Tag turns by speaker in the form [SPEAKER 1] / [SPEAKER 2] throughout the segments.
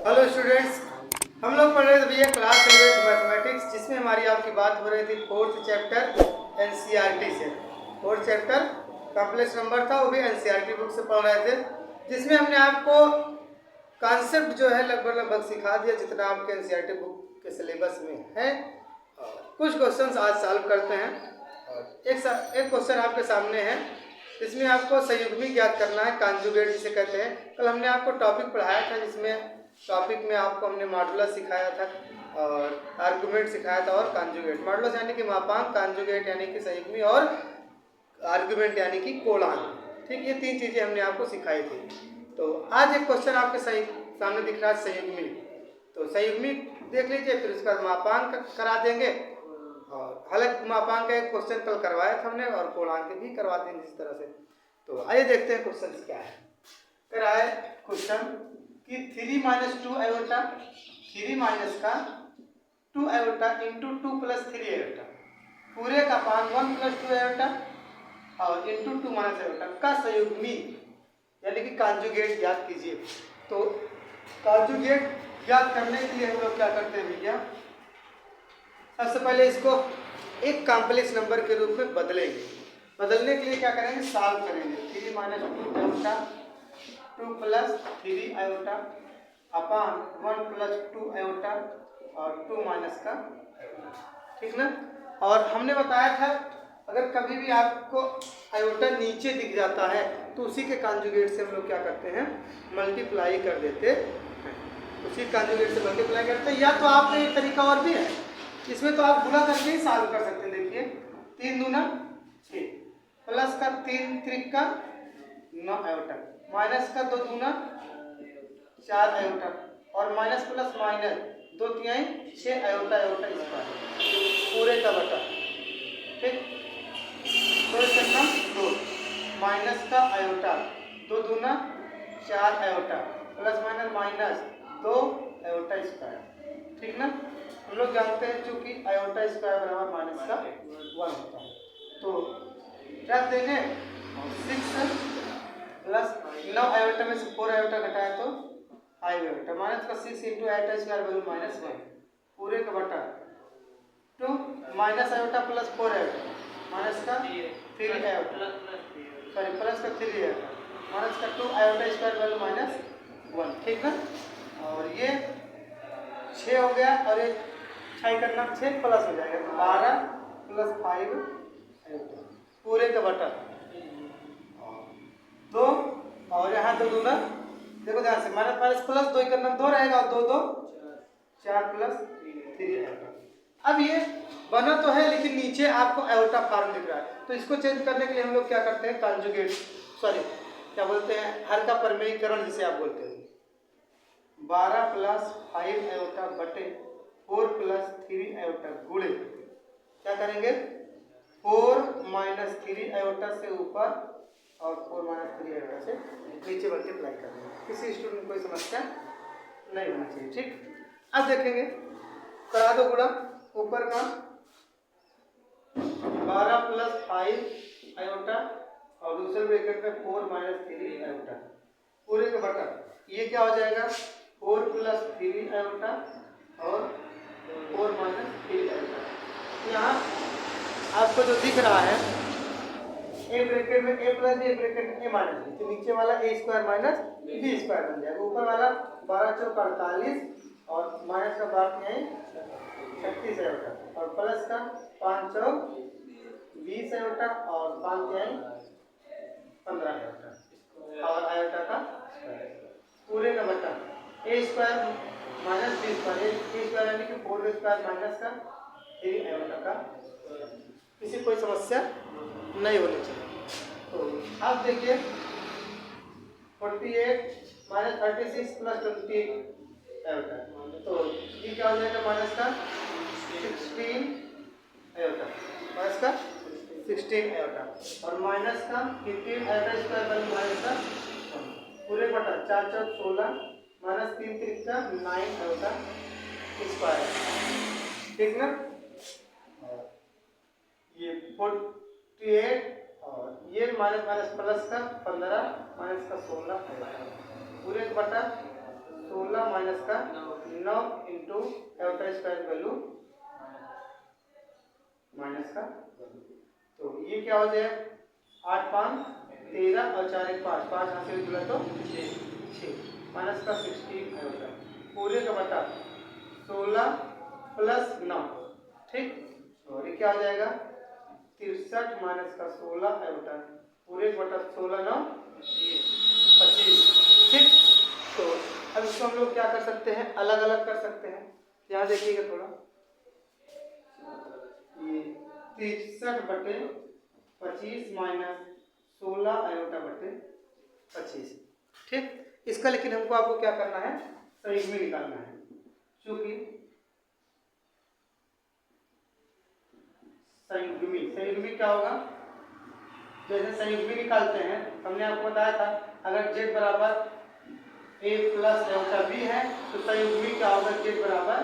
[SPEAKER 1] Hello students, हम लोग पढ़ रहे थे भैया क्लास 11th मैथमेटिक्स, जिसमें हमारी आपकी बात हो रही थी फोर्थ चैप्टर एनसीईआरटी से। फोर्थ चैप्टर कॉम्प्लेक्स नंबर था, वो भी एनसीईआरटी बुक से पढ़ रहे थे, जिसमें हमने आपको कॉन्सेप्ट जो है लगभग सिखा दिया जितना आपके एनसीईआरटी बुक के सिलेबस में है। कुछ क्वेश्चंस आज सॉल्व करते हैं। एक क्वेश्चन आपके सामने है, इसमें आपको संयुग्मी ज्ञात करना है, कॉन्जुगेट जिसे कहते हैं। कल हमने आपको टॉपिक पढ़ाया था, जिसमें टॉपिक में आपको हमने मॉडुलस सिखाया था और आर्गुमेंट सिखाया था और कॉन्जुगेट। मॉडुलस यानी कि मापांक, कॉन्जुगेट यानी कि संयुग्मी और आर्गुमेंट यानी कि कोणांक। ठीक, ये तीन चीज़ें हमने आपको सिखाई थी। तो आज एक क्वेश्चन आपके सामने दिख रहा है संयुग्मी। तो संयुग्मी देख लीजिए, फिर उसका मापांक करा देंगे। और हालांकि मापांक का एक क्वेश्चन कल करवाया था हमने और कोणांक भी करवा देंगे इस तरह से। तो आइए देखते हैं क्वेश्चन क्या है। कह रहा है क्वेश्चन कि 3 - 2 आयोटा, 3 माइनस का 2 आयोटा इंटू 2 प्लस 3 आयोटा पूरे का पान 1 प्लस 2 आयोटा और इंटू 2 माइनस आयोटा का संयुग्मी यानी कि कॉन्जुगेट ज्ञात कीजिए। तो कॉन्जुगेट ज्ञात करने के लिए हम लोग क्या करते हैं भैया, सबसे पहले इसको एक कॉम्प्लेक्स नंबर के रूप में बदलेंगे। बदलने के लिए क्या करेंगे, सॉल्व करेंगे। 3 - 2 आयोटा 2 प्लस 3 आयोटा अपान 1 प्लस 2 आयोटा और 2 माइनस का, ठीक ना। और हमने बताया था अगर कभी भी आपको आयोटा नीचे दिख जाता है तो उसी के कॉन्जुगेट से हम लोग क्या करते हैं, मल्टीप्लाई कर देते हैं। उसी कॉन्जुगेट से मल्टीप्लाई करते हैं। या तो आप एक तरीका और भी है, इसमें तो आप गुणा करके ही सॉल्व कर सकते हैं। देखिए 3 दूना 6 प्लस का 3 त्रिका 9 आयोटा माइनस का 2 दूना 4 आयोटा और माइनस प्लस माइनस 2 तिहाई 6 आयोटा आयोटा स्क्वायर पूरे का बटा, ठीक। तो इसका 2 माइनस का आयोटा 2 दूना 4 iota plus minus minus 2 iota square, ठीक ना। हम लोग जानते हैं चूंकि आयोटा स्क्वायर बराबर माइनस का 1 होता है। तो रख देंगे 6 प्लस 9 आयोटा में से 4 आयोटा घटाया तो 5 आयोटा माइनस का 6 इंटू आयोटा स्क्वायर वैल्यू -1 पूरे का बटा 2 minus iota plus 4 iota minus का 3 आयोटा सॉरी प्लस का 3 आयोटा माइनस का 2 आयोटा स्क्वायर वैल्यू -1, ठीक ना। और ये 6 हो गया और ये 6 करना 6 प्लस हो जाएगा तो 12 प्लस 5 आयोटा पूरे का बटा 2 और यहाँ 2 दूना, देखो ध्यान से माइनस माइनस प्लस 2 करना 2 रहेगा और 2 2 4 प्लस 3 आयोटा। अब ये बना तो है लेकिन नीचे आपको आयोटा फॉर्म दिख रहा है, तो इसको चेंज करने के लिए हम लोग क्या करते हैं, कॉन्जुगेट सॉरी क्या बोलते हैं, हर का परमेयीकरण जिसे आप बोलते हैं। 12 प्लस 5 आयोटा बटे 4 प्लस 3 आयोटा गुणे क्या करेंगे, 4 माइनस 3 आयोटा से ऊपर और 4 माइनस 3 आयोटा से नीचे मल्टीप्लाई करेंगे। किसी स्टूडेंट को कोई समस्या नहीं होनी चाहिए, ठीक। अब देखेंगे, करा दो गुणा ऊपर का 12 प्लस 5 आयोटा और दूसरे ब्रैकेट में 4 माइनस 3 आयोटा पूरे का बटा, ये क्या हो जाएगा 4 प्लस 3 आयोटा और 4 माइनस 3 आयोटा। यहाँ आपको जो दिख रहा है ए ब्रैकेट में ए प्लस बी ब्रैकेट में ए माइनस बी, तो नीचे वाला ए स्क्वायर माइनस बी स्क्वायर बन जाएगा। ऊपर वाला 12 चौक 48 और माइनस का 12 36 आयोटा और प्लस का 5 चौक 20 आयोटा और 5 15 आयोटा और आयोटा का पूरे का बटा ए स्क्वायर माइनस बी स्क्वायर, ए स्क्वायर यानी कि 4 स्क्वायर माइनस का 3 आयोटा का। किसी कोई समस्या नहीं होनी चाहिए। तो आप देखिए 48 माइनस 36 प्लस 20 आयोटा, तो ये क्या हो जाएगा माइनस का 16 आयोटा माइनस का 16 आयोटा और माइनस का 15 आयोटा स्क्वायर बन माइनस का पूरे बटा 4 चौक 16 माइनस 3 त्रिका 9 आयोटा स्क्वायर, ठीक ना। ये 48 और ये माइनस माइनस प्लस का 15 माइनस का 16 आयोटा पूरे का बटा 16 16 माइनस का 9 into iota square value minus का, तो ये क्या हो जाए 8 5 13 और 4 1 5, 5 यहाँ से जुड़ा तो 6 माइनस का 16 आयोटा पूरे का बटा 16 प्लस 9, ठीक। और ये क्या हो जाएगा 63 माइनस का 16 आयोटा पूरे का बटा 16 9 25, ठीक। तो अब इसको हम लोग क्या कर सकते हैं, अलग अलग कर सकते हैं। यहाँ देखिएगा थोड़ा, ये 63 बटे 25 माइनस 16 आयोटा बटे 25, ठीक। इसका लेकिन हमको आपको क्या करना है, संयुग्मी निकालना है, क्योंकि संयुग्मी क्या होगा, जैसे संयुग्मी निकालते हैं हमने आपको बताया था, अगर z बराबर a प्लस आयोटा b है तो संयुग्मी क्या होगा, z बराबर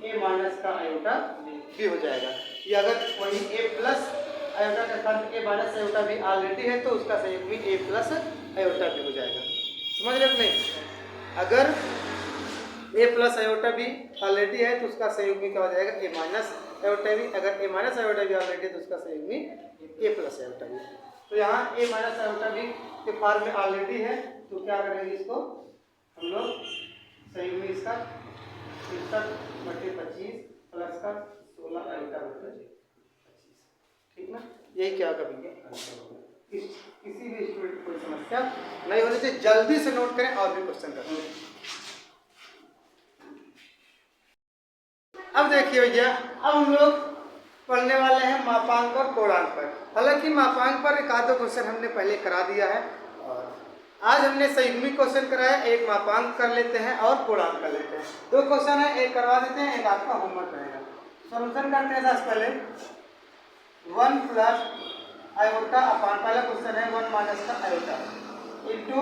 [SPEAKER 1] a माइनस का आयोटा b हो जाएगा। ये अगर वही a प्लस आयोटा के साथ a minus iota b already है तो उसका संयुग्मी a प्लस आयोटा b हो जाएगा। समझ रहे हो नहीं, अगर a plus iota b already है तो उसका संयुग्मी क्या हो जाएगा, a माइनस आयोटा b। अगर a minus iota b already है तो उसका संयुग्मी a प्लस आयोटा b। तो यहाँ a माइनस आयोटा b के फॉर्म में ऑलरेडी है, तो क्या करेंगे, इसको हम लोग संयुग्मी इसका 63 बटे 25 प्लस का 16 आयोटा बटे 25, ठीक ना। यही क्या करेंगे, किसी भी स्टूडेंट को कोई समस्या नहीं होनी चाहिए, जल्दी से नोट करें और भी क्वेश्चन करें। अब देखिए भैया, अब हम लोग पढ़ने वाले हैं मापांक और कोणांक पर। हालांकि मापांक पर एक आधो क्वेश्चन हमने पहले करा दिया है और आज हमने संयुग्मी क्वेश्चन कराया, एक मापांक कर लेते हैं और कोणांक कर लेते हैं। 2 क्वेश्चन है, एक करवा देते हैं, एक आपका होमवर्क रहेगा। सॉल्यूशन करते हैं सबसे पहले 1 प्लस आयोटा अपान, पहला क्वेश्चन है 1 माइनस का आयोटा इंटू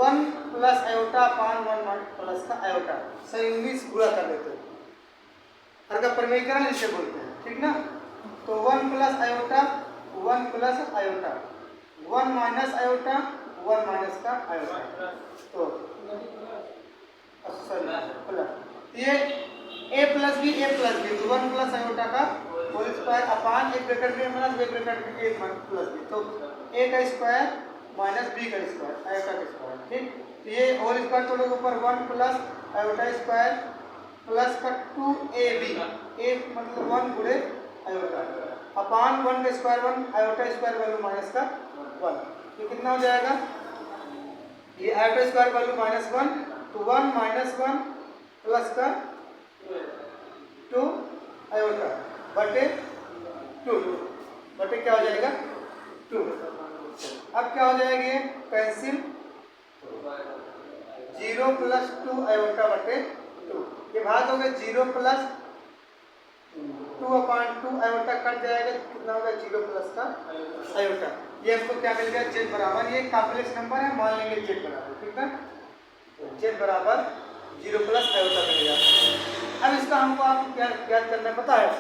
[SPEAKER 1] 1 प्लस आयोटा अपान 1 प्लस का आयोटा, संयुग्मी से गुणा कर लेते हैं, हर का परिमेयकरण इसे बोलते हैं, ठीक ना। तो 1 plus iota 1 plus iota 1 minus iota 1 minus का आयोटा, तो प्लस ये a plus b a plus b, तो 1 प्लस आयोटा का होल स्क्वायर अपान एक ब्रैकेट में माइनस एक ब्रैकेट में a प्लस बी, तो a का स्क्वायर माइनस b का स्क्वायर आयोटा का स्क्वायर, ठीक। तो ये होल स्क्वायर तोड़ोगे ऊपर 1 प्लस आयोटा स्क्वायर प्लस का 2ab, a मतलब 1 गुणे आयोटा अपान 1 का square 1 iota square value minus का 1, तो कितना हो जाएगा, ये आयोटा स्क्वायर वैल्यू माइनस 1, तो 1 माइनस 1 प्लस का 2 आयोटा बटे 2 बटे क्या हो जाएगा 2। अब क्या हो जाएगा, ये कैंसिल 0 प्लस 2 आयोटा बटे 2, ये भाग हो गया 0 प्लस 2 अपान 2 आयोटा कट जाएगा, कितना होगा 0 प्लस का आयोटा। ये हमको क्या मिल गया, z बराबर, ये कॉम्प्लेक्स नंबर है, मान लेंगे z बराबर, ठीक है, z बराबर 0 प्लस आयोटा मिलेगा। अब इसका हमको आपको क्या ज्ञात करना है पता है,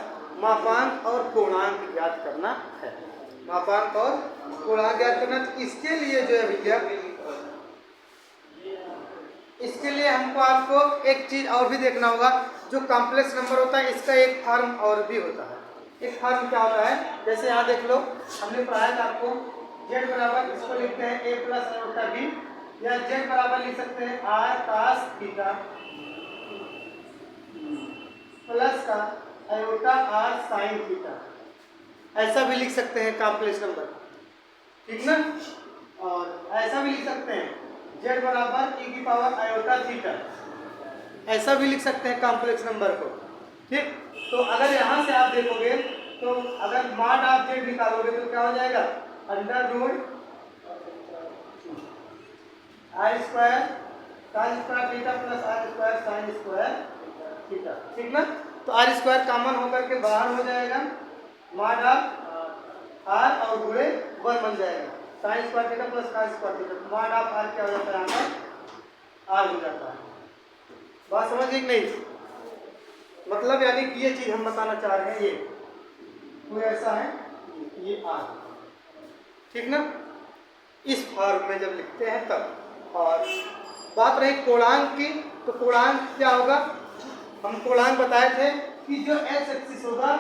[SPEAKER 1] मापांक और कोणांक ज्ञात करना है, मापांक और कोणांक ज्ञात करना। तो इसके लिए जो है भैया, इसके लिए हमको आपको एक चीज और भी देखना होगा, जो कॉम्प्लेक्स नंबर होता है इसका एक फॉर्म और भी होता है। एक फॉर्म क्या होता है, जैसे यहाँ देख लो, हमने पढ़ाया था आपको, z बराबर इसको लिखते हैं a प्लस आयोटा b, या z बराबर लिख सकते हैं r cos थीटा प्लस का आयोटा r sin थीटा, ऐसा भी लिख सकते हैं कॉम्प्लेक्स नंबर, ठीक ना। और ऐसा भी लिख सकते हैं z बराबर e की पावर आयोटा थीटा, ऐसा भी लिख सकते हैं कॉम्प्लेक्स नंबर को, ठीक। तो अगर यहाँ से आप देखोगे तो अगर मॉड आप z निकालोगे तो क्या हो जाएगा, under root i square cos square theta plus r square sin square theta, ठीक ना। तो r स्क्वायर कॉमन होकर के बाहर हो जाएगा, मॉड ऑफ r और गुणे 1 बन जाएगा, sin square theta plus cos square theta, mod of r क्या हो जाता है, यहाँ पर r हो जाता है। बात समझ गई नहीं, मतलब यानी कि ये चीज हम बताना चाह रहे हैं, ये पूरा ऐसा है, ये r, ठीक ना, इस फॉर्म में जब लिखते हैं तब। और बात रही कोणांक की, तो कोणांक क्या होगा, हम कोणांक बताए थे कि जो एक्स एक्सिस होगा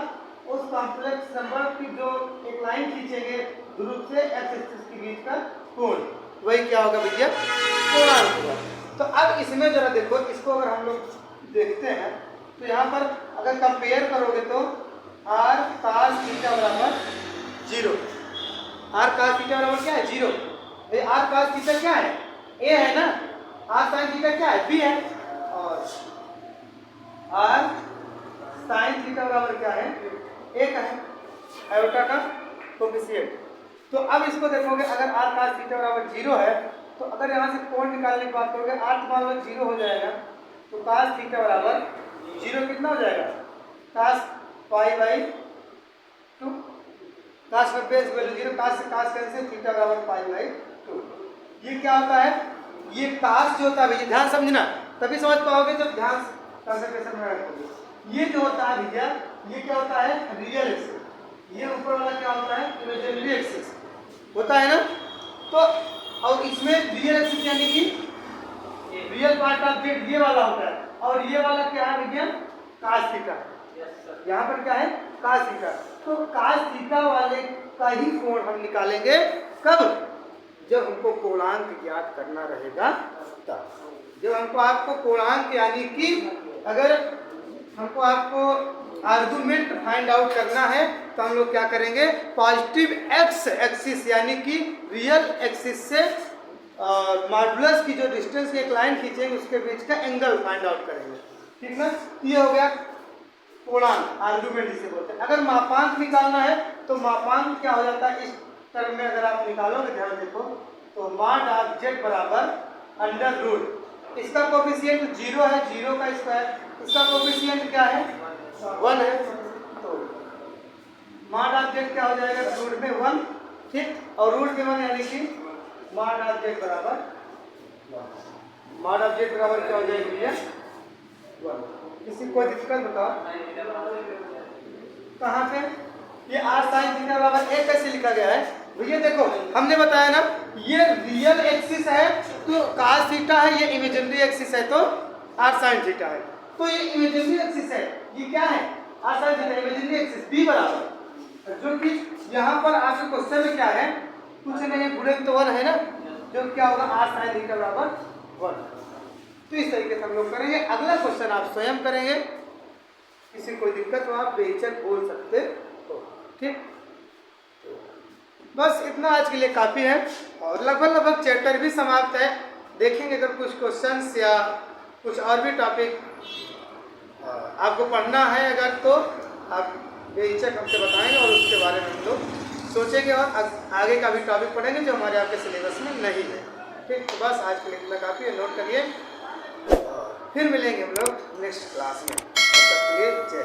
[SPEAKER 1] उस कॉम्प्लेक्स नंबर की जो एक लाइन खींचेंगे ध्रुव से एक्स एक्सिस के बीच का कोण, वही क्या होगा भैया, कोणांक होगा। तो अब इसमें जरा देखो, इसको अगर हम लोग देखते हैं तो यहाँ पर अगर कंपेयर करोगे तो आर cos थीटा बराबर 0, आर cos थीटा बराबर क्या है 0, ये आर cos थीटा क्या है ए है ना, आर sin थीटा क्या है बी है, और आर sin थीटा बराबर क्या है एक है, आयोटा का कोफिशिएंट। तो अब इसको देखोगे अगर आर cos थीटा बराबर 0 है तो अगर यहाँ से कोण निकालने की बात करोगे आर मान लो 0 हो जाएगा तो cos थीटा बराबर 0 कितना हो जाएगा, cos पाई बाई 2, cos का बेस वैल्यू 0, cos से cos कैंसिल, थीटा बराबर पाई बाई 2। ये क्या होता है, ये cos जो होता है भैया ध्यान समझना, तभी समझ पाओगे जब ध्यान कंसंट्रेशन में रखोगे। ये जो होता है भैया ये क्या होता है रियल एक्सिस, ये ऊपर वाला क्या होता है इमेजिनरी एक्सिस होता है ना। तो और इसमें रियल एक्सिस यानी कि रियल पार्ट ऑफ जेड ये वाला होता है, और ये वाला क्या है भैया cos थीटा, यहाँ पर क्या है cos थीटा। तो cos थीटा वाले का ही कोण हम निकालेंगे कब, जब हमको कोणांक ज्ञात करना रहेगा तब, जब हमको आपको कोणांक यानी कि अगर हमको आपको आर्गुमेंट फाइंड आउट करना है तो हम लोग क्या करेंगे, पॉजिटिव एक्स एक्सिस यानी कि रियल एक्सिस से मॉडुलस की जो डिस्टेंस की एक लाइन खींचेंगे उसके बीच का एंगल फाइंड आउट करेंगे, ठीक ना। ये हो गया कोणांक, आर्गुमेंट जिसे बोलते हैं। अगर मापांक निकालना है तो मापांक क्या हो जाता है, इस टर्म में अगर आप निकालोगे ध्यान देखो तो मॉड ऑफ जेड बराबर अंडर रूट, इसका कोफिशिएंट 0 है, 0 का स्क्वायर, इसका कोफिशिएंट क्या है 1 है, तो मॉड ऑफ जेड क्या हो जाएगा रूट में 1, ठीक, और रूट में 1 यानी कि मॉड ऑफ जेड बराबर, मॉड ऑफ जेड बराबर क्या हो जाएगी भैया 1। किसी को दिक्कत बताओ कहाँ पे, ये आर साइन थीटा बराबर ए कैसे लिखा गया है भैया, देखो हमने बताया ना ये रियल एक्सिस है तो cos थीटा है, ये इमेजिनरी एक्सिस है तो आर साइन थीटा है, तो ये इमेजिनरी एक्सिस है, ये क्या है r sine theta imaginary axis b बराबर, जो कि यहाँ पर आपके क्वेश्चन में क्या है कुछ नहीं गुणन तो 1 है ना, जो क्या होगा आर साइन थीटा बराबर 1। तो इस तरीके से हम लोग करेंगे, अगला क्वेश्चन आप स्वयं करेंगे, किसी कोई दिक्कत हो आप बेहिचक बोल सकते हो, ठीक। बस इतना आज के लिए काफ़ी है, और लगभग चैप्टर भी समाप्त है। देखेंगे अगर कुछ क्वेश्चंस या कुछ और भी टॉपिक आपको पढ़ना है अगर तो आप बेहिचक हमसे बताएंगे और उसके बारे में हम लोग सोचेंगे और आगे का भी टॉपिक पढ़ेंगे जो हमारे आपके सिलेबस में नहीं है, ठीक। तो बस आज के लिए इतना काफ़ी है, नोट करिए, फिर मिलेंगे हम लोग नेक्स्ट क्लास में, तब तक के लिए जय।